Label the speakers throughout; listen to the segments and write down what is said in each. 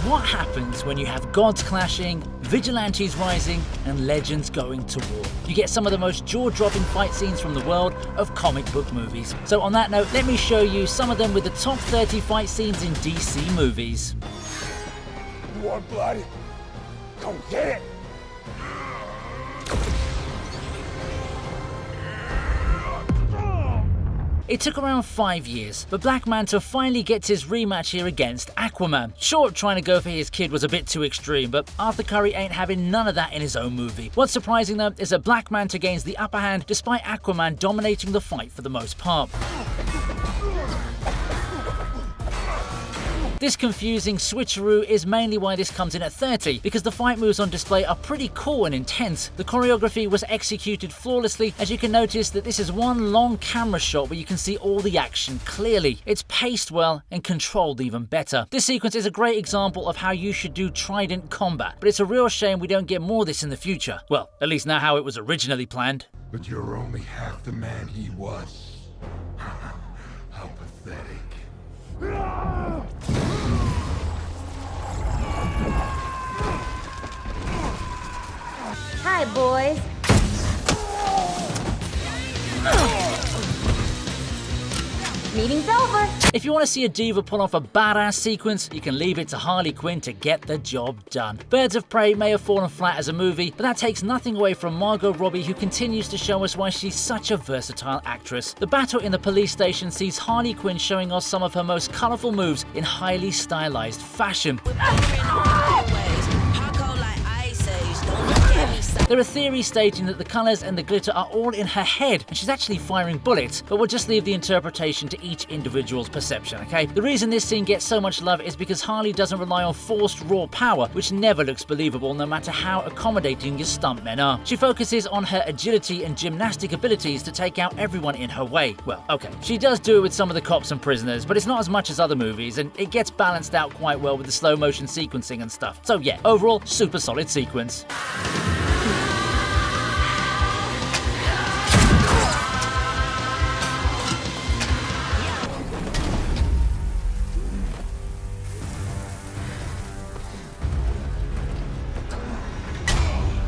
Speaker 1: What happens when you have gods clashing, vigilantes rising, and legends going to war? You get some of the most jaw-dropping fight scenes from the world of comic book movies. So on that note, let me show you some of them with the top 30 fight scenes in DC movies.
Speaker 2: You want blood? Go get it!
Speaker 1: It took around 5 years for Black Manta finally gets his rematch here against Aquaman. Sure, trying to go for his kid was a bit too extreme, but Arthur Curry ain't having none of that in his own movie. What's surprising though is that Black Manta gains the upper hand despite Aquaman dominating the fight for the most part. This confusing switcheroo is mainly why this comes in at 30, because the fight moves on display are pretty cool and intense. The choreography was executed flawlessly, as you can notice that this is one long camera shot where you can see all the action clearly. It's paced well and controlled even better. This sequence is a great example of how you should do trident combat, but it's a real shame we don't get more of this in the future. Well, at least not how it was originally planned.
Speaker 2: But you're only half the man he was. How pathetic.
Speaker 3: Hi, boys. Meeting's over.
Speaker 1: If you want to see a diva pull off a badass sequence, you can leave it to Harley Quinn to get the job done. Birds of Prey may have fallen flat as a movie, but that takes nothing away from Margot Robbie, who continues to show us why she's such a versatile actress. The battle in the police station sees Harley Quinn showing us some of her most colourful moves in highly stylized fashion. There are theories stating that the colours and the glitter are all in her head and she's actually firing bullets, but we'll just leave the interpretation to each individual's perception, okay? The reason this scene gets so much love is because Harley doesn't rely on forced raw power, which never looks believable no matter how accommodating your stuntmen are. She focuses on her agility and gymnastic abilities to take out everyone in her way. Well, okay, she does do it with some of the cops and prisoners, but it's not as much as other movies, and it gets balanced out quite well with the slow motion sequencing and stuff. So yeah, overall, super solid sequence.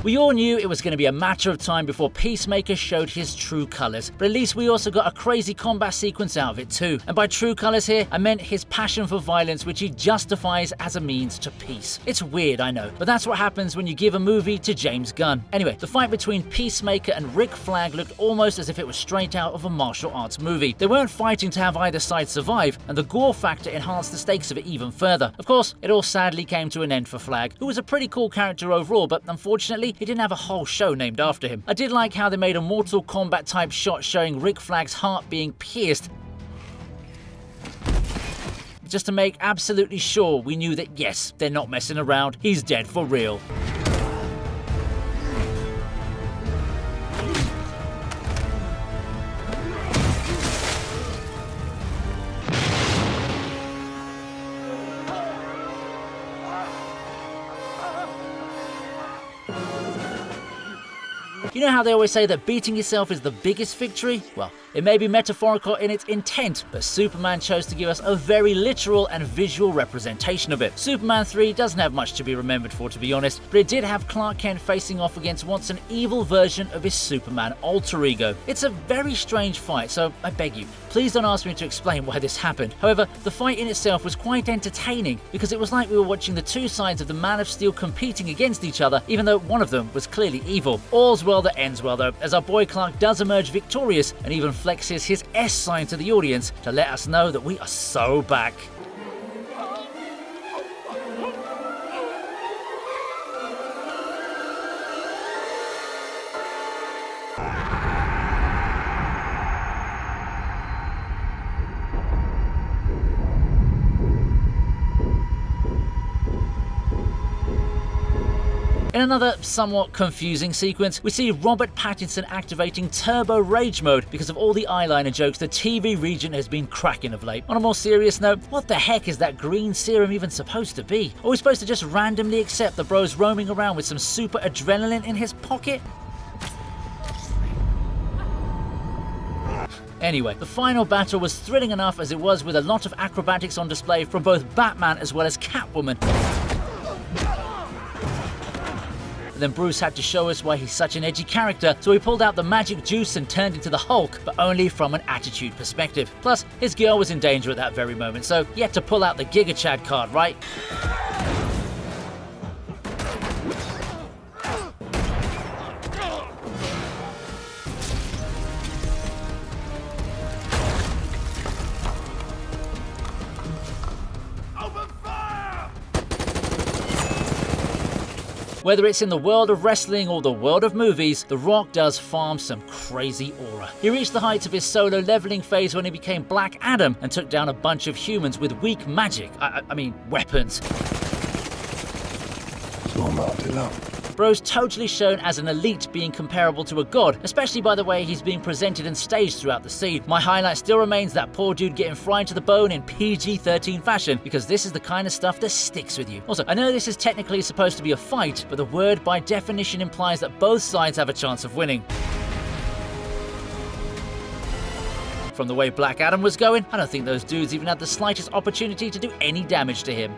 Speaker 1: We all knew it was going to be a matter of time before Peacemaker showed his true colours, but at least we also got a crazy combat sequence out of it too. And by true colours here, I meant his passion for violence, which he justifies as a means to peace. It's weird, I know, but that's what happens when you give a movie to James Gunn. Anyway, the fight between Peacemaker and Rick Flag looked almost as if it was straight out of a martial arts movie. They weren't fighting to have either side survive, and the gore factor enhanced the stakes of it even further. Of course, it all sadly came to an end for Flag, who was a pretty cool character overall, but unfortunately, he didn't have a whole show named after him. I did like how they made a Mortal Kombat type shot showing Rick Flag's heart being pierced, just to make absolutely sure we knew that yes, they're not messing around, he's dead for real. You know how they always say that beating yourself is the biggest victory? Well, it may be metaphorical in its intent, but Superman chose to give us a very literal and visual representation of it. Superman 3 doesn't have much to be remembered for, to be honest, but it did have Clark Kent facing off against once an evil version of his Superman alter ego. It's a very strange fight, so I beg you, please don't ask me to explain why this happened. However, the fight in itself was quite entertaining, because it was like we were watching the two sides of the Man of Steel competing against each other, even though one of them was clearly evil. All's well that ends well though, as our boy Clark does emerge victorious and even flexes his S sign to the audience to let us know that we are so back. In another somewhat confusing sequence, we see Robert Pattinson activating Turbo Rage Mode because of all the eyeliner jokes the TV region has been cracking of late. On a more serious note, what the heck is that green serum even supposed to be? Are we supposed to just randomly accept the bro's roaming around with some super adrenaline in his pocket? Anyway, the final battle was thrilling enough as it was, with a lot of acrobatics on display from both Batman as well as Catwoman. Then Bruce had to show us why he's such an edgy character, so he pulled out the magic juice and turned into the Hulk, but only from an attitude perspective. Plus, his girl was in danger at that very moment, so he had to pull out the Giga Chad card, right? Whether it's in the world of wrestling or the world of movies, The Rock does farm some crazy aura. He reached the heights of his solo leveling phase when he became Black Adam and took down a bunch of humans with weak magic. I mean, weapons. Bro's totally shown as an elite, being comparable to a god, especially by the way he's being presented and staged throughout the scene. My highlight still remains that poor dude getting fried to the bone in PG-13 fashion, because this is the kind of stuff that sticks with you. Also, I know this is technically supposed to be a fight, but the word by definition implies that both sides have a chance of winning. From the way Black Adam was going, I don't think those dudes even had the slightest opportunity to do any damage to him.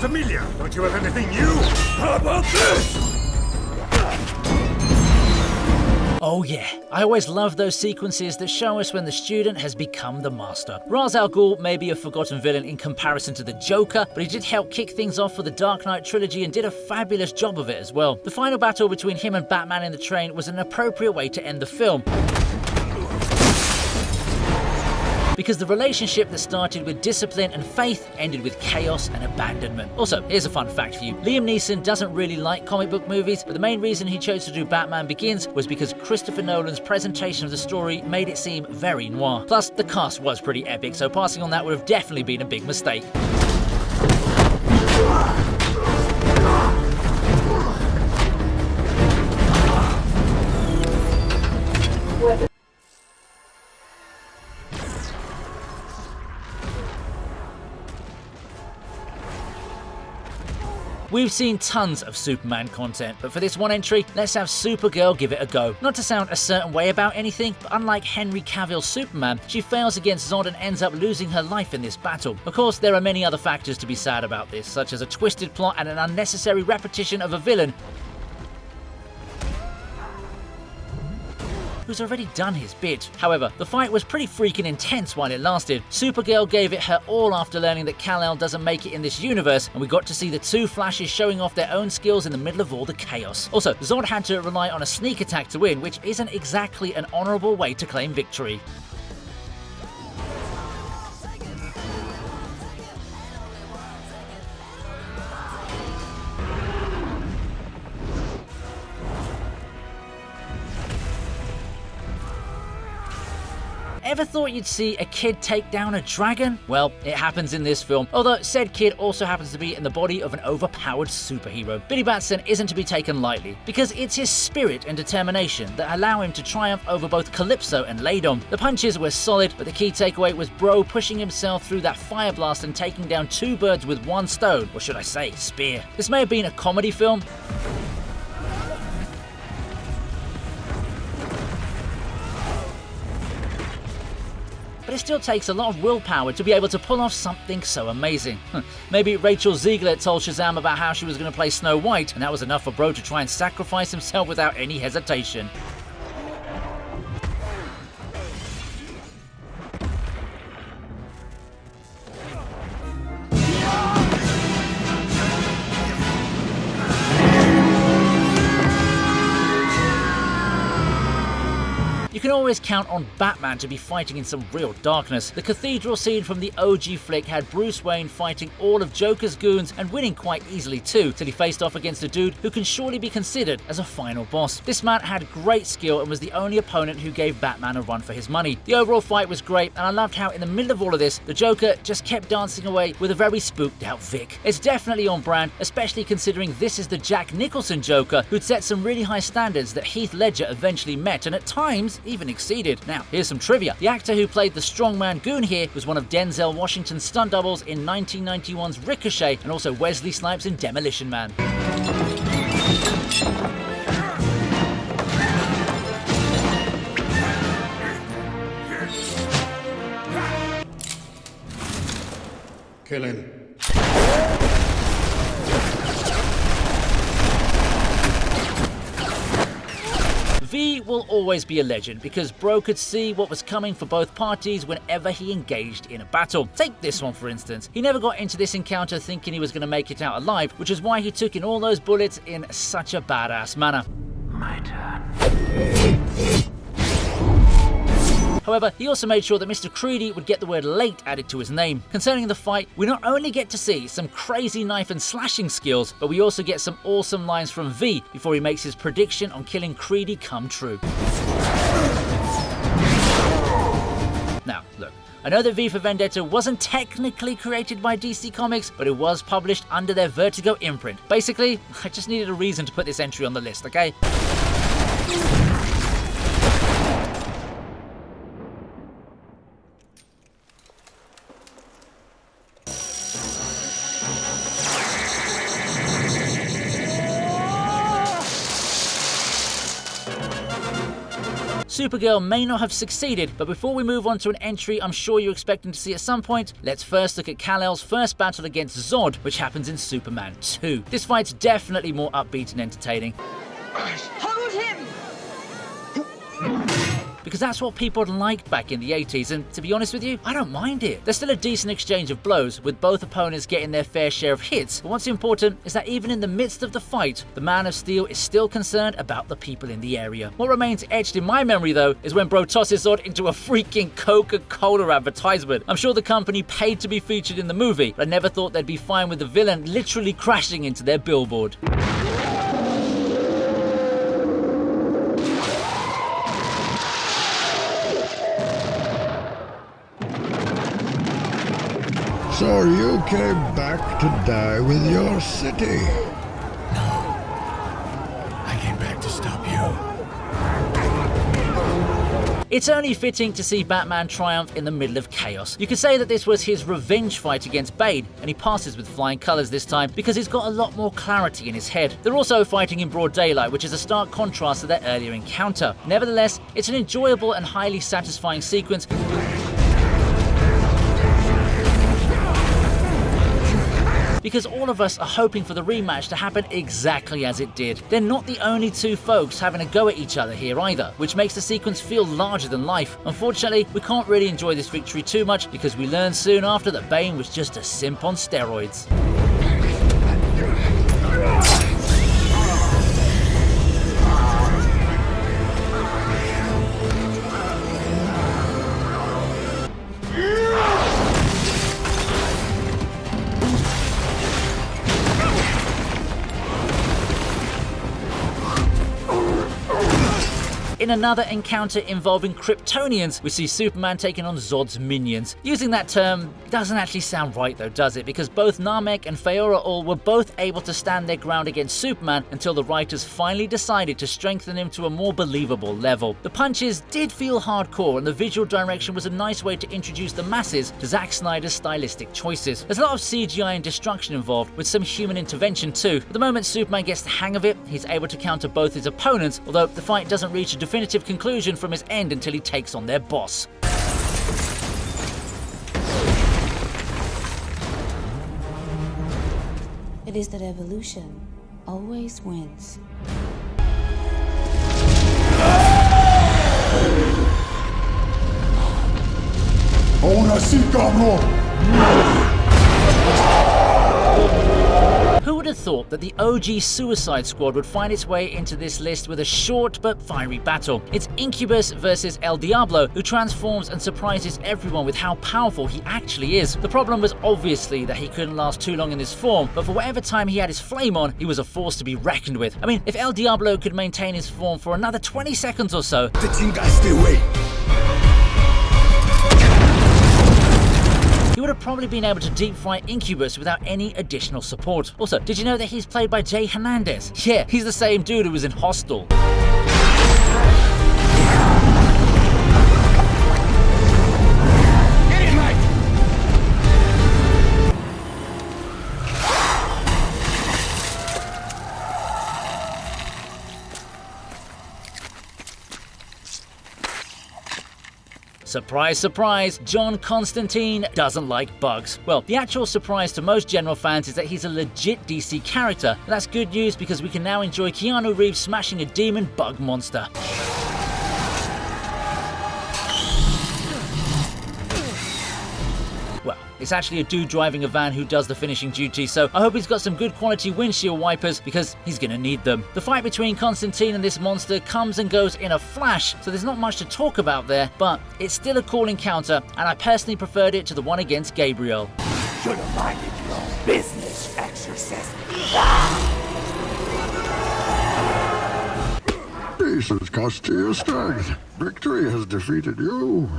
Speaker 2: Familiar, don't you have anything new? How about this?
Speaker 1: Oh yeah, I always love those sequences that show us when the student has become the master. Ra's al Ghul may be a forgotten villain in comparison to the Joker, but he did help kick things off for the Dark Knight trilogy and did a fabulous job of it as well. The final battle between him and Batman in the train was an appropriate way to end the film, because the relationship that started with discipline and faith ended with chaos and abandonment. Also, here's a fun fact for you. Liam Neeson doesn't really like comic book movies, but the main reason he chose to do Batman Begins was because Christopher Nolan's presentation of the story made it seem very noir. Plus, the cast was pretty epic, so passing on that would have definitely been a big mistake. We've seen tons of Superman content, but for this one entry, let's have Supergirl give it a go. Not to sound a certain way about anything, but unlike Henry Cavill's Superman, she fails against Zod and ends up losing her life in this battle. Of course, there are many other factors to be sad about this, such as a twisted plot and an unnecessary repetition of a villain who's already done his bit. However, the fight was pretty freaking intense while it lasted. Supergirl gave it her all after learning that Kal-El doesn't make it in this universe, and we got to see the two Flashes showing off their own skills in the middle of all the chaos. Also, Zod had to rely on a sneak attack to win, which isn't exactly an honorable way to claim victory. Ever thought you'd see a kid take down a dragon? Well, it happens in this film, although said kid also happens to be in the body of an overpowered superhero. Billy Batson isn't to be taken lightly, because it's his spirit and determination that allow him to triumph over both Calypso and Ladon. The punches were solid, but the key takeaway was Bro pushing himself through that fire blast and taking down two birds with one stone, or should I say, spear. This may have been a comedy film, but it still takes a lot of willpower to be able to pull off something so amazing. Maybe Rachel Zegler told Shazam about how she was going to play Snow White, and that was enough for Bro to try and sacrifice himself without any hesitation. You can always count on Batman to be fighting in some real darkness. The cathedral scene from the OG flick had Bruce Wayne fighting all of Joker's goons and winning quite easily too, till he faced off against a dude who can surely be considered as a final boss. This man had great skill and was the only opponent who gave Batman a run for his money. The overall fight was great, and I loved how in the middle of all of this, the Joker just kept dancing away with a very spooked out Vic. It's definitely on brand, especially considering this is the Jack Nicholson Joker who'd set some really high standards that Heath Ledger eventually met, and at times even even exceeded. Now, here's some trivia. The actor who played the strongman goon here was one of Denzel Washington's stunt doubles in 1991's Ricochet, and also Wesley Snipes in Demolition Man.
Speaker 2: Kill him.
Speaker 1: V will always be a legend because bro could see what was coming for both parties whenever he engaged in a battle. Take this one for instance. He never got into this encounter thinking he was going to make it out alive, which is why he took in all those bullets in such a badass manner.
Speaker 4: My turn.
Speaker 1: However, he also made sure that Mr. Creedy would get the word late added to his name. Concerning the fight, we not only get to see some crazy knife and slashing skills, but we also get some awesome lines from V before he makes his prediction on killing Creedy come true. Now, look. I know that V for Vendetta wasn't technically created by DC Comics, but it was published under their Vertigo imprint. Basically, I just needed a reason to put this entry on the list, okay? Supergirl may not have succeeded, but before we move on to an entry I'm sure you're expecting to see at some point, let's first look at Kal-El's first battle against Zod, which happens in Superman 2. This fight's definitely more upbeat and entertaining.
Speaker 5: Hold him!
Speaker 1: Because that's what people liked back in the 80s, and to be honest with you, I don't mind it. There's still a decent exchange of blows, with both opponents getting their fair share of hits, but what's important is that even in the midst of the fight, the Man of Steel is still concerned about the people in the area. What remains etched in my memory though, is when bro tosses Zod into a freaking Coca-Cola advertisement. I'm sure the company paid to be featured in the movie, but I never thought they'd be fine with the villain literally crashing into their billboard.
Speaker 2: So you came back to die with your city?
Speaker 4: I came back to stop you.
Speaker 1: It's only fitting to see Batman triumph in the middle of chaos. You could say that this was his revenge fight against Bane, and he passes with flying colours this time because he's got a lot more clarity in his head. They're also fighting in broad daylight, which is a stark contrast to their earlier encounter. Nevertheless, it's an enjoyable and highly satisfying sequence. Because all of us are hoping for the rematch to happen exactly as it did. They're not the only two folks having a go at each other here either, which makes the sequence feel larger than life. Unfortunately, we can't really enjoy this victory too much because we learn soon after that Bane was just a simp on steroids. In another encounter involving Kryptonians, we see Superman taking on Zod's minions. Using that term doesn't actually sound right though, does it? Because both Namek and Faora were both able to stand their ground against Superman until the writers finally decided to strengthen him to a more believable level. The punches did feel hardcore, and the visual direction was a nice way to introduce the masses to Zack Snyder's stylistic choices. There's a lot of CGI and destruction involved, with some human intervention too. But the moment Superman gets the hang of it, he's able to counter both his opponents, although the fight doesn't reach a definitive conclusion from his end until he takes on their boss.
Speaker 6: It is that evolution always wins.
Speaker 2: Ahora sí, cabrón!
Speaker 1: Who would have thought that the OG Suicide Squad would find its way into this list with a short but fiery battle? It's Incubus versus El Diablo, who transforms and surprises everyone with how powerful he actually is. The problem was obviously that he couldn't last too long in this form, but for whatever time he had his flame on, he was a force to be reckoned with. I mean, if El Diablo could maintain his form for another 20 seconds or so,
Speaker 2: Te chingaste, güey.
Speaker 1: he would have probably been able to deep fry Incubus without any additional support. Also, did you know that he's played by Jay Hernandez? Yeah, he's the same dude who was in Hostel. Surprise, surprise, John Constantine doesn't like bugs. Well, the actual surprise to most general fans is that he's a legit DC character, and that's good news because we can now enjoy Keanu Reeves smashing a demon bug monster. Well, it's actually a dude driving a van who does the finishing duty, so I hope he's got some good quality windshield wipers because he's gonna need them. The fight between Constantine and this monster comes and goes in a flash, so there's not much to talk about there, but it's still a cool encounter, and I personally preferred it to the one against Gabriel.
Speaker 4: Should have minded your own business, exorcist.
Speaker 7: Peace has cost you your strength. Victory has defeated you.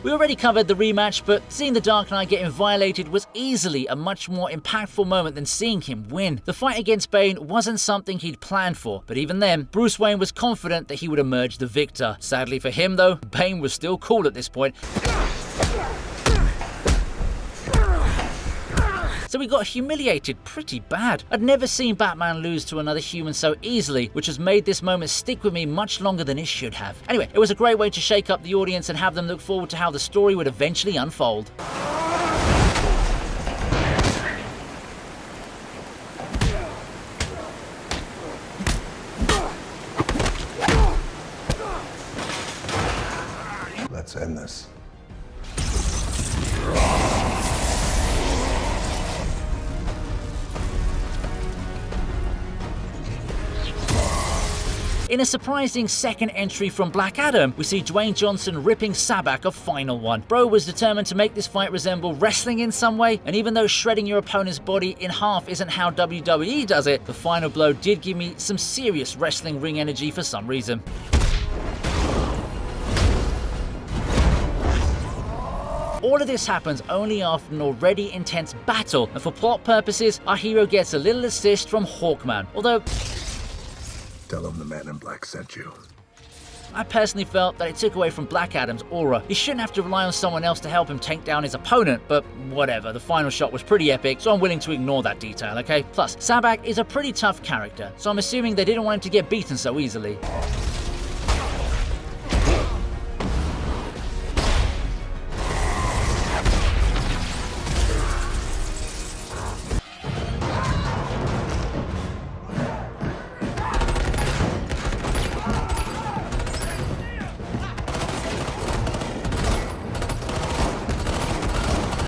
Speaker 1: We already covered the rematch, but seeing the Dark Knight getting violated was easily a much more impactful moment than seeing him win. The fight against Bane wasn't something he'd planned for, but even then, Bruce Wayne was confident that he would emerge the victor. Sadly for him though, Bane was still cool at this point. So we got humiliated pretty bad. I'd never seen Batman lose to another human so easily, which has made this moment stick with me much longer than it should have. Anyway, it was a great way to shake up the audience and have them look forward to how the story would eventually unfold.
Speaker 2: Let's end this.
Speaker 1: In a surprising second entry from Black Adam, we see Dwayne Johnson ripping Sabak a final one. Bro was determined to make this fight resemble wrestling in some way, and even though shredding your opponent's body in half isn't how WWE does it, the final blow did give me some serious wrestling ring energy for some reason. All of this happens only after an already intense battle, and for plot purposes, our hero gets a little assist from Hawkman, although
Speaker 2: Tell him the man in black sent you.
Speaker 1: I personally felt that it took away from Black Adam's aura. He shouldn't have to rely on someone else to help him take down his opponent, but whatever, the final shot was pretty epic, so I'm willing to ignore that detail, okay? Plus, Sabak is a pretty tough character, so I'm assuming they didn't want him to get beaten so easily.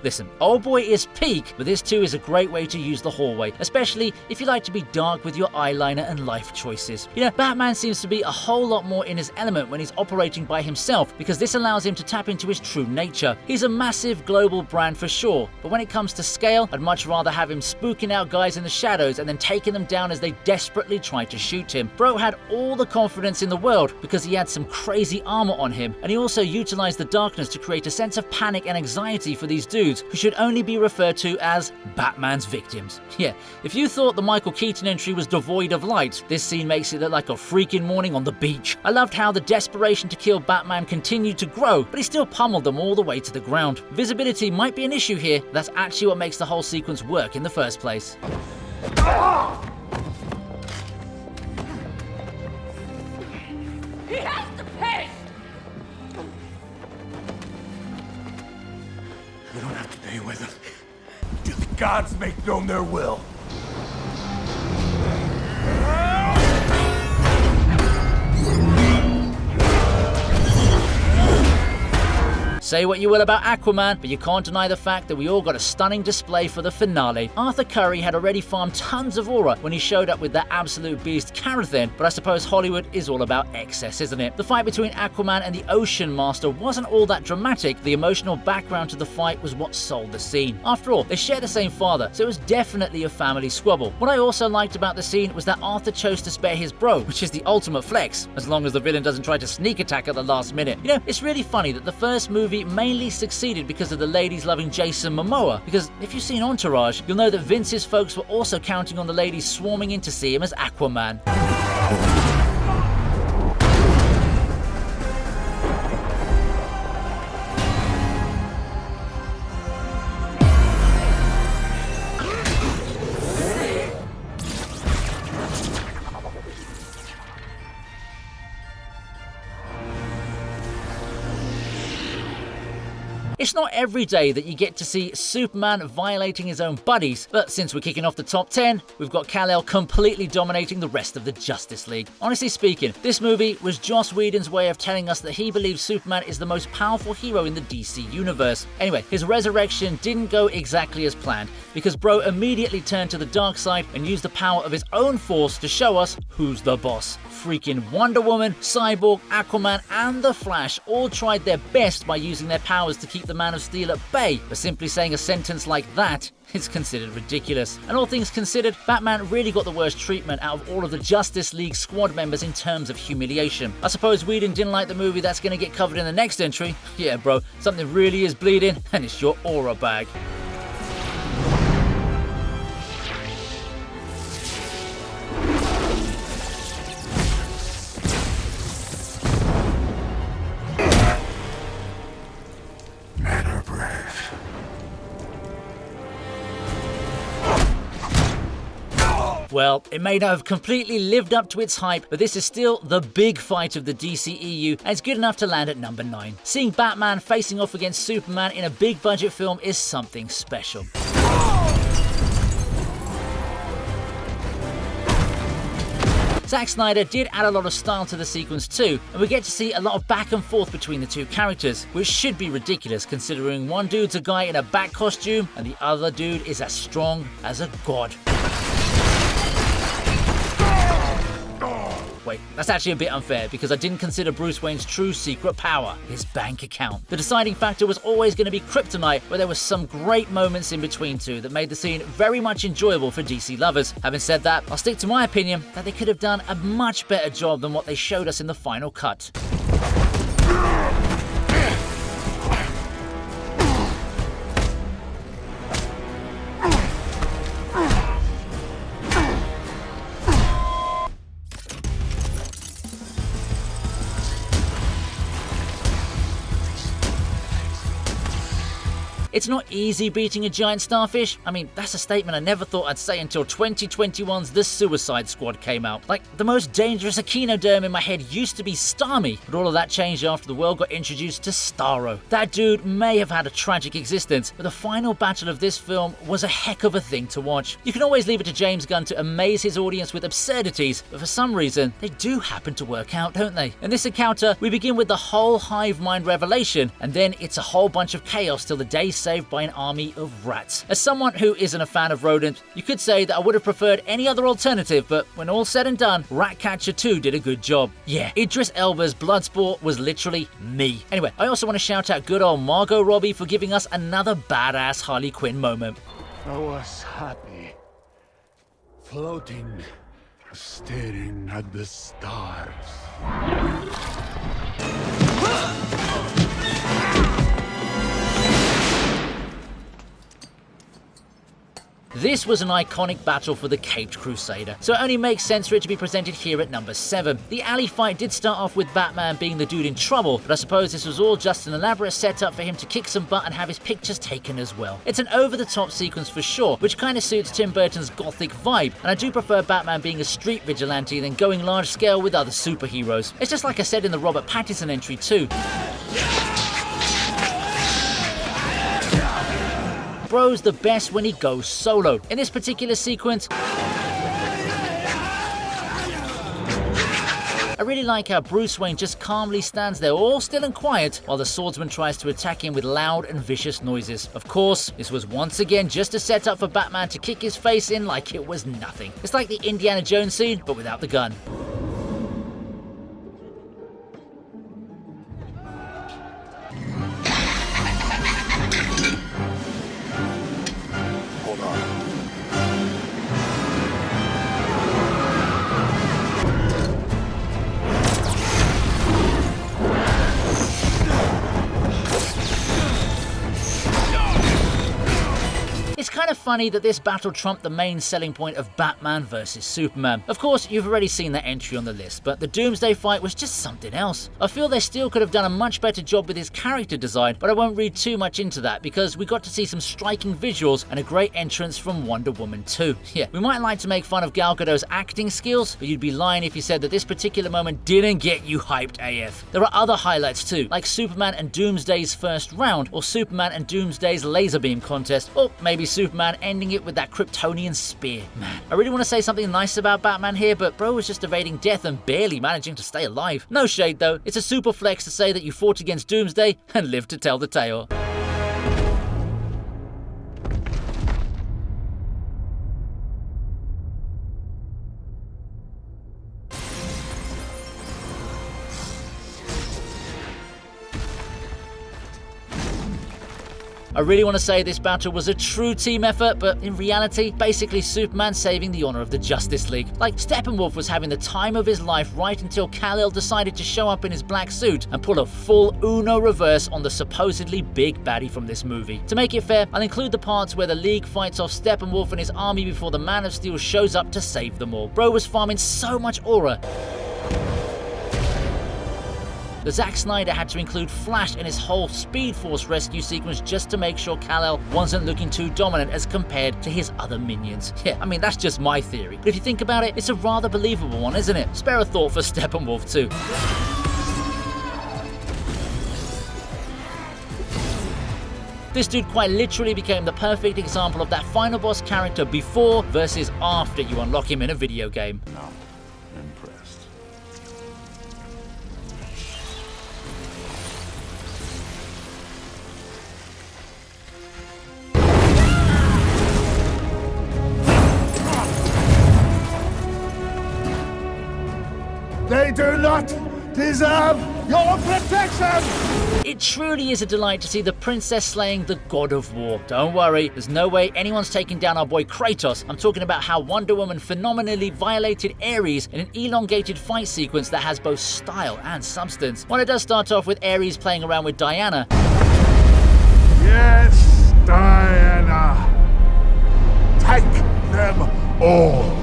Speaker 1: Listen, old boy is peak, but this too is a great way to use the hallway, especially if you like to be dark with your eyeliner and life choices. You know, Batman seems to be a whole lot more in his element when he's operating by himself, because this allows him to tap into his true nature. He's a massive global brand for sure, but when it comes to scale, I'd much rather have him spooking out guys in the shadows and then taking them down as they desperately try to shoot him. Bro had all the confidence in the world because he had some crazy armor on him, and he also utilized the darkness to create a sense of panic and anxiety for these dudes who should only be referred to as Batman's victims. Yeah, if you thought the Michael Keaton entry was devoid of light, this scene makes it look like a freaking morning on the beach. I loved how the desperation to kill Batman continued to grow, but he still pummeled them all the way to the ground. Visibility might be an issue here, but that's actually what makes the whole sequence work in the first place.
Speaker 5: He has to pay!
Speaker 4: You don't have to pay with them. Do the gods make known their will?
Speaker 1: Say what you will about Aquaman, but you can't deny the fact that we all got a stunning display for the finale. Arthur Curry had already farmed tons of aura when he showed up with that absolute beast Carathan, but I suppose Hollywood is all about excess, isn't it? The fight between Aquaman and the Ocean Master wasn't all that dramatic. The emotional background to the fight was what sold the scene. After all, they share the same father, so it was definitely a family squabble. What I also liked about the scene was that Arthur chose to spare his bro, which is the ultimate flex, as long as the villain doesn't try to sneak attack at the last minute. You know, it's really funny that the first movie mainly succeeded because of the ladies loving Jason Momoa, because if you've seen Entourage, you'll know that Vince's folks were also counting on the ladies swarming in to see him as Aquaman. It's not every day that you get to see Superman violating his own buddies, but since we're kicking off the top 10, we've got Kal-El completely dominating the rest of the Justice League. Honestly speaking, this movie was Joss Whedon's way of telling us that he believes Superman is the most powerful hero in the DC universe. Anyway, his resurrection didn't go exactly as planned, because bro immediately turned to the dark side and used the power of his own force to show us who's the boss. Freaking Wonder Woman, Cyborg, Aquaman, and The Flash all tried their best by using their powers to keep the Man of Steel at bay, but simply saying a sentence like that is considered ridiculous. And all things considered, Batman really got the worst treatment out of all of the Justice League squad members in terms of humiliation. I suppose Whedon didn't like the movie that's going to get covered in the next entry. Yeah bro, something really is bleeding, and it's your aura bag.
Speaker 2: Men are brave.
Speaker 1: Well, it may not have completely lived up to its hype, but this is still the big fight of the DCEU, and it's good enough to land at number 9. Seeing Batman facing off against Superman in a big budget film is something special. Zack Snyder did add a lot of style to the sequence too, and we get to see a lot of back and forth between the two characters, which should be ridiculous considering one dude's a guy in a bat costume and the other dude is as strong as a god. Wait, that's actually a bit unfair because I didn't consider Bruce Wayne's true secret power, his bank account. The deciding factor was always going to be Kryptonite, where there was some great moments in between two that made the scene very much enjoyable for DC lovers. Having said that, I'll stick to my opinion that they could have done a much better job than what they showed us in the final cut. It's not easy beating a giant starfish. I mean, that's a statement I never thought I'd say until 2021's The Suicide Squad came out. Like, the most dangerous echinoderm in my head used to be Starmie, but all of that changed after the world got introduced to Starro. That dude may have had a tragic existence, but the final battle of this film was a heck of a thing to watch. You can always leave it to James Gunn to amaze his audience with absurdities, but for some reason, they do happen to work out, don't they? In this encounter, we begin with the whole hive mind revelation, and then it's a whole bunch of chaos till the day saved by an army of rats. As someone who isn't a fan of rodents, you could say that I would have preferred any other alternative, but when all said and done, Ratcatcher 2 did a good job. Yeah, Idris Elba's Bloodsport was literally me. Anyway, I also want to shout out good old Margot Robbie for giving us another badass Harley Quinn moment.
Speaker 2: I was happy, floating, staring at the stars.
Speaker 1: This was an iconic battle for the Caped Crusader, so it only makes sense for it to be presented here at number 7. The alley fight did start off with Batman being the dude in trouble, but I suppose this was all just an elaborate setup for him to kick some butt and have his pictures taken as well. It's an over-the-top sequence for sure, which kind of suits Tim Burton's gothic vibe, and I do prefer Batman being a street vigilante than going large scale with other superheroes. It's just like I said in the Robert Pattinson entry too. Bro's the best when he goes solo. In this particular sequence, I really like how Bruce Wayne just calmly stands there all still and quiet while the swordsman tries to attack him with loud and vicious noises. Of course, this was once again just a setup for Batman to kick his face in like it was nothing. It's like the Indiana Jones scene, but without the gun. funny that this battle trumped the main selling point of Batman vs Superman. Of course, you've already seen that entry on the list, but the Doomsday fight was just something else. I feel they still could have done a much better job with his character design, but I won't read too much into that because we got to see some striking visuals and a great entrance from Wonder Woman 2. Yeah, we might like to make fun of Gal Gadot's acting skills, but you'd be lying if you said that this particular moment didn't get you hyped AF. There are other highlights too, like Superman and Doomsday's first round, or Superman and Doomsday's laser beam contest, or maybe Superman ending it with that Kryptonian spear. Man, I really want to say something nice about Batman here, but bro was just evading death and barely managing to stay alive. No shade though, it's a super flex to say that you fought against Doomsday and lived to tell the tale. I really want to say this battle was a true team effort, but in reality, basically Superman saving the honor of the Justice League. Like, Steppenwolf was having the time of his life right until Kal-El decided to show up in his black suit and pull a full Uno reverse on the supposedly big baddie from this movie. To make it fair, I'll include the parts where the League fights off Steppenwolf and his army before the Man of Steel shows up to save them all. Bro was farming so much aura that Zack Snyder had to include Flash in his whole Speed Force rescue sequence just to make sure Kal-El wasn't looking too dominant as compared to his other minions. Yeah, I mean, that's just my theory, but if you think about it, it's a rather believable one, isn't it? Spare a thought for Steppenwolf too. This dude quite literally became the perfect example of that final boss character before versus after you unlock him in a video game.
Speaker 2: No, impressed.
Speaker 4: They do not deserve your protection!
Speaker 1: It truly is a delight to see the princess slaying the god of war. Don't worry, there's no way anyone's taking down our boy Kratos. I'm talking about how Wonder Woman phenomenally violated Ares in an elongated fight sequence that has both style and substance. While it does start off with Ares playing around with Diana,
Speaker 4: Yes, Diana. Take them all.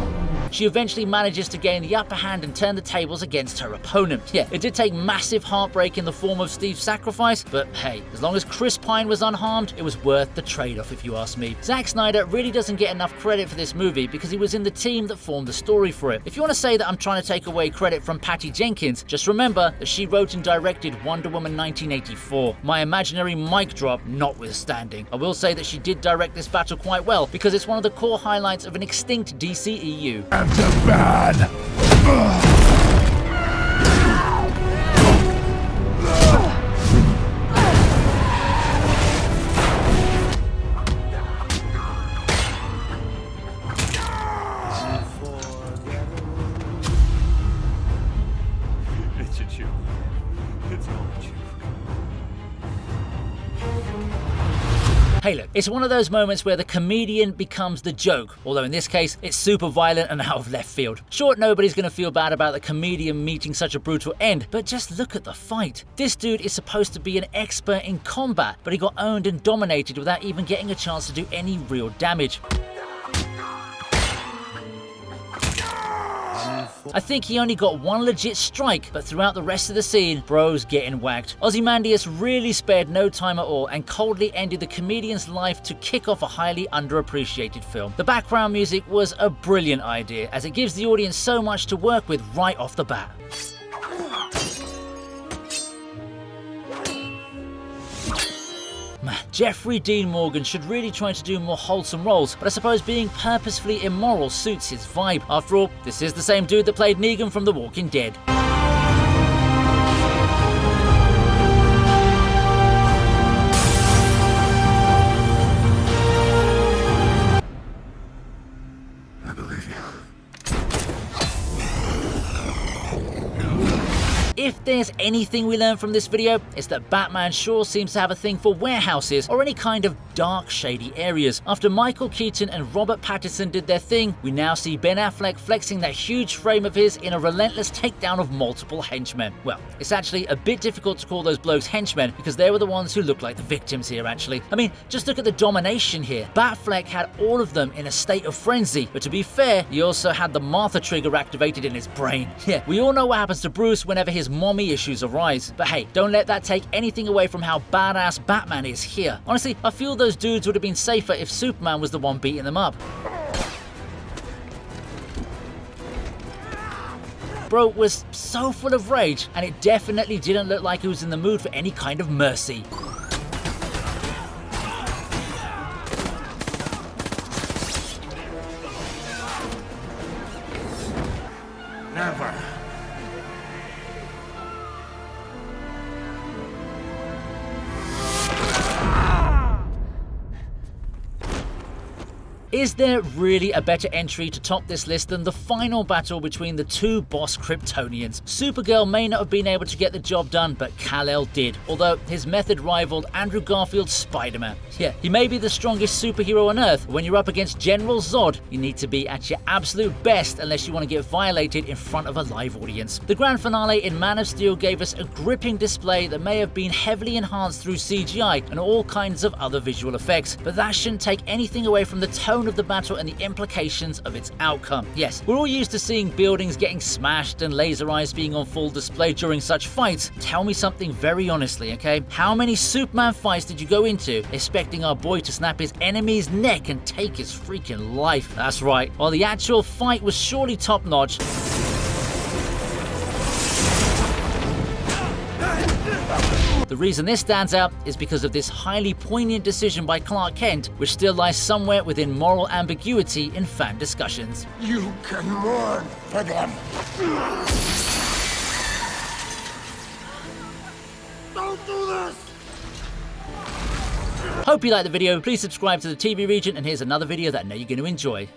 Speaker 1: she eventually manages to gain the upper hand and turn the tables against her opponent. Yeah, it did take massive heartbreak in the form of Steve's sacrifice, but hey, as long as Chris Pine was unharmed, it was worth the trade-off if you ask me. Zack Snyder really doesn't get enough credit for this movie because he was in the team that formed the story for it. If you want to say that I'm trying to take away credit from Patty Jenkins, just remember that she wrote and directed Wonder Woman 1984. My imaginary mic drop notwithstanding. I will say that she did direct this battle quite well because it's one of the core highlights of an extinct DCEU.
Speaker 4: After bad.
Speaker 2: It's a chew. It's all a chew.
Speaker 1: Hey look, it's one of those moments where the comedian becomes the joke, although in this case, it's super violent and out of left field. Sure, nobody's gonna feel bad about the comedian meeting such a brutal end, but just look at the fight. This dude is supposed to be an expert in combat, but he got owned and dominated without even getting a chance to do any real damage. I think he only got one legit strike, but throughout the rest of the scene, bro's getting whacked. Ozymandias really spared no time at all and coldly ended the comedian's life to kick off a highly underappreciated film. The background music was a brilliant idea, as it gives the audience so much to work with right off the bat. Man, Jeffrey Dean Morgan should really try to do more wholesome roles, but I suppose being purposefully immoral suits his vibe. After all, this is the same dude that played Negan from The Walking Dead. if there's anything we learn from this video, it's that Batman sure seems to have a thing for warehouses or any kind of dark, shady areas. After Michael Keaton and Robert Pattinson did their thing, we now see Ben Affleck flexing that huge frame of his in a relentless takedown of multiple henchmen. Well, it's actually a bit difficult to call those blokes henchmen because they were the ones who look like the victims here, actually. I mean, just look at the domination here. Batfleck had all of them in a state of frenzy, but to be fair, he also had the Martha trigger activated in his brain. Yeah, we all know what happens to Bruce whenever his mommy issues arise. But hey, don't let that take anything away from how badass Batman is here. Honestly, I feel those dudes would have been safer if Superman was the one beating them up. Bro was so full of rage, and it definitely didn't look like he was in the mood for any kind of mercy.
Speaker 4: Never.
Speaker 1: Is there really a better entry to top this list than the final battle between the two boss Kryptonians? Supergirl may not have been able to get the job done, but Kal-El did, although his method rivaled Andrew Garfield's Spider-Man. Yeah, he may be the strongest superhero on Earth, but when you're up against General Zod, you need to be at your absolute best unless you want to get violated in front of a live audience. The grand finale in Man of Steel gave us a gripping display that may have been heavily enhanced through CGI and all kinds of other visual effects, but that shouldn't take anything away from the tone of the battle and the implications of its outcome. Yes, we're all used to seeing buildings getting smashed and laser eyes being on full display during such fights. Tell me something very honestly, okay? How many Superman fights did you go into expecting our boy to snap his enemy's neck and take his freaking life? That's right, while the actual fight was surely top-notch, the reason this stands out is because of this highly poignant decision by Clark Kent, which still lies somewhere within moral ambiguity in fan discussions.
Speaker 4: You can mourn for them. Don't do this!
Speaker 1: Hope you liked the video. Please subscribe to the TV Region, and here's another video that I know you're going to enjoy.